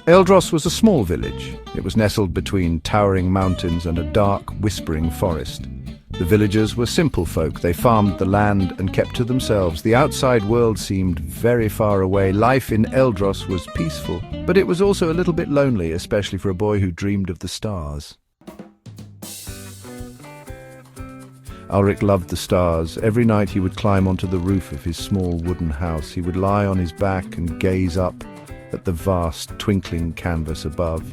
Eldros was a small village. It was nestled between towering mountains and a dark, whispering forest. The villagers were simple folk. They farmed the land and kept to themselves. The outside world seemed very far away. Life in Eldros was peaceful, but it was also a little bit lonely, especially for a boy who dreamed of the stars. Alrik loved the stars. Every night he would climb onto the roof of his small wooden house. He would lie on his back and gaze up at the vast, twinkling canvas above.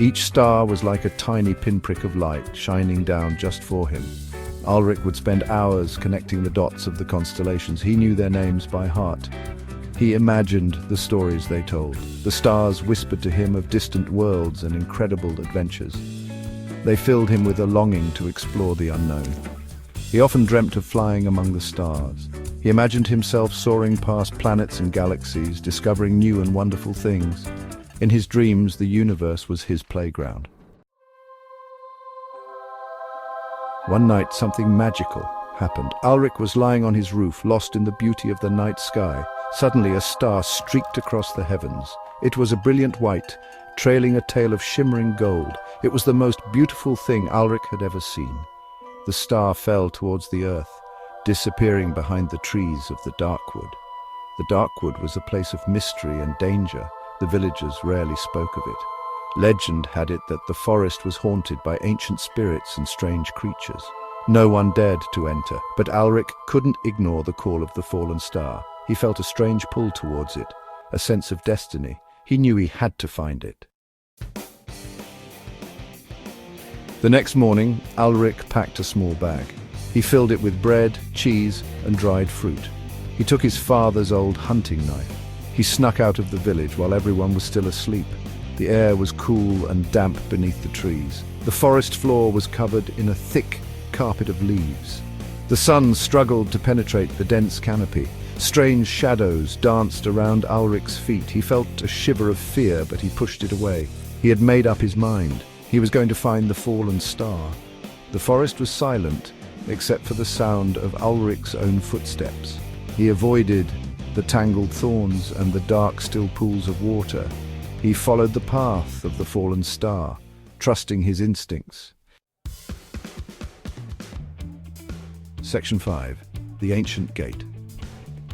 Each star was like a tiny pinprick of light shining down just for him. Alrik would spend hours connecting the dots of the constellations. He knew their names by heart. He imagined the stories they told. The stars whispered to him of distant worlds and incredible adventures. They filled him with a longing to explore the unknown. He often dreamt of flying among the stars. He imagined himself soaring past planets and galaxies, discovering new and wonderful things. In his dreams, the universe was his playground. One night, something magical happened. Alrik was lying on his roof, lost in the beauty of the night sky. Suddenly, a star streaked across the heavens. It was a brilliant white, trailing a tail of shimmering gold. It was the most beautiful thing Alrik had ever seen. The star fell towards the earth, disappearing behind the trees of the Darkwood. The Darkwood was a place of mystery and danger. The villagers rarely spoke of it. Legend had it that the forest was haunted by ancient spirits and strange creatures. No one dared to enter, but Alrik couldn't ignore the call of the fallen star. He felt a strange pull towards it, a sense of destiny. He knew he had to find it. The next morning, Alrik packed a small bag. He filled it with bread, cheese, and dried fruit. He took his father's old hunting knife. He snuck out of the village while everyone was still asleep. The air was cool and damp beneath the trees. The forest floor was covered in a thick carpet of leaves. The sun struggled to penetrate the dense canopy. Strange shadows danced around Alrik's feet. He felt a shiver of fear, but he pushed it away. He had made up his mind. He was going to find the fallen star. The forest was silent, except for the sound of Alrik's own footsteps. He avoided the tangled thorns and the dark, still pools of water. He followed the path of the fallen star, trusting his instincts. Section 5. The Ancient Gate.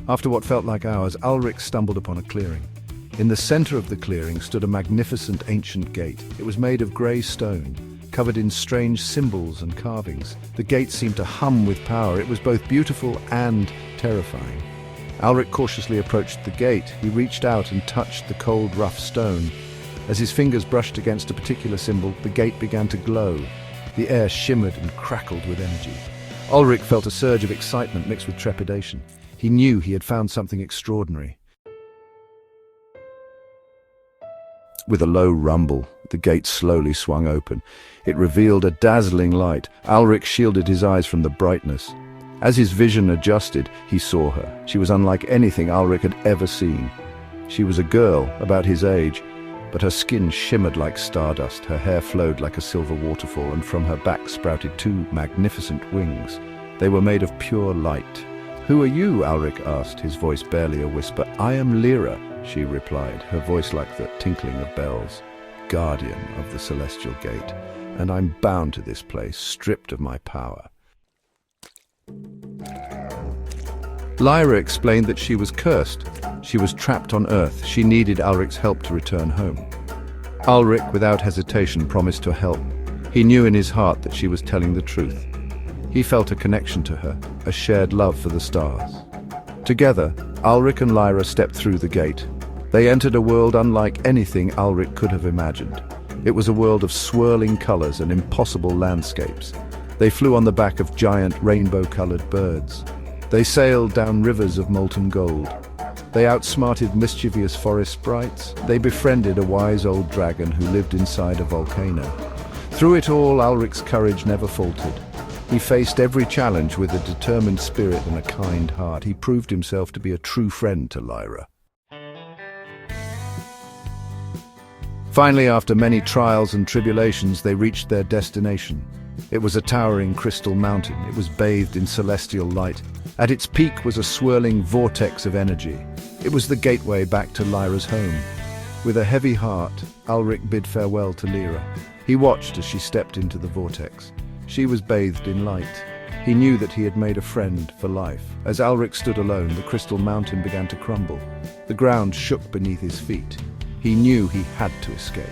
After what felt like hours, Alrik stumbled upon a clearing. In the center of the clearing stood a magnificent ancient gate. It was made of grey stone, covered in strange symbols and carvings. The gate seemed to hum with power. It was both beautiful and terrifying. Alrik cautiously approached the gate. He reached out and touched the cold, rough stone. As his fingers brushed against a particular symbol, the gate began to glow. The air shimmered and crackled with energy. Alrik felt a surge of excitement mixed with trepidation. He knew he had found something extraordinary. With a low rumble, the gate slowly swung open. It revealed a dazzling light. Alrik shielded his eyes from the brightness. As his vision adjusted, he saw her. She was unlike anything Alrik had ever seen. She was a girl, about his age, but her skin shimmered like stardust. Her hair flowed like a silver waterfall, and from her back sprouted two magnificent wings. They were made of pure light. "Who are you?" Alrik asked, his voice barely a whisper. "I am Lyra," she replied, her voice like the tinkling of bells. "Guardian of the Celestial Gate, and I'm bound to this place, stripped of my power." Lyra explained that she was cursed. She was trapped on Earth. She needed Alrik's help to return home. Alrik, without hesitation, promised to help. He knew in his heart that she was telling the truth. He felt a connection to her, a shared love for the stars. Together, Alrik and Lyra stepped through the gate. They entered a world unlike anything Alrik could have imagined. It was a world of swirling colors and impossible landscapes. They flew on the back of giant rainbow-colored birds. They sailed down rivers of molten gold. They outsmarted mischievous forest sprites. They befriended a wise old dragon who lived inside a volcano. Through it all, Alrik's courage never faltered. He faced every challenge with a determined spirit and a kind heart. He proved himself to be a true friend to Lyra. Finally, after many trials and tribulations, they reached their destination. It was a towering crystal mountain. It was bathed in celestial light. At its peak was a swirling vortex of energy. It was the gateway back to Lyra's home. With a heavy heart, Alrik bid farewell to Lyra. He watched as she stepped into the vortex. She was bathed in light. He knew that he had made a friend for life. As Alrik stood alone, the crystal mountain began to crumble. The ground shook beneath his feet. He knew he had to escape.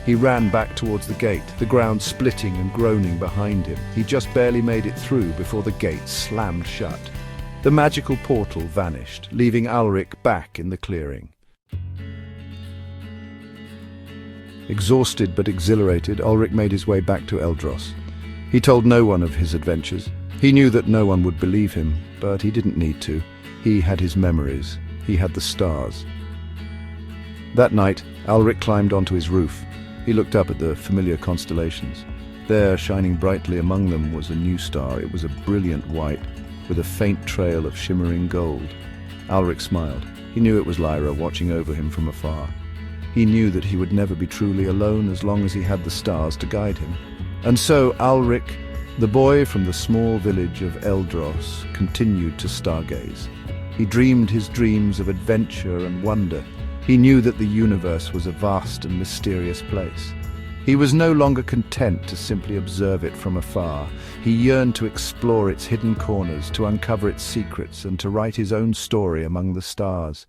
He ran back towards the gate, the ground splitting and groaning behind him. He just barely made it through before the gate slammed shut. The magical portal vanished, leaving Alrik back in the clearing. Exhausted but exhilarated, Alrik made his way back to Eldros. He told no one of his adventures. He knew that no one would believe him, but he didn't need to. He had his memories. He had the stars. That night, Alrik climbed onto his roof. He looked up at the familiar constellations. There, shining brightly among them, was a new star. It was a brilliant white, with a faint trail of shimmering gold. Alrik smiled. He knew it was Lyra watching over him from afar. He knew that he would never be truly alone as long as he had the stars to guide him. And so Alrik, the boy from the small village of Eldros, continued to stargaze. He dreamed his dreams of adventure and wonder. He knew that the universe was a vast and mysterious place. He was no longer content to simply observe it from afar. He yearned to explore its hidden corners, to uncover its secrets, and to write his own story among the stars.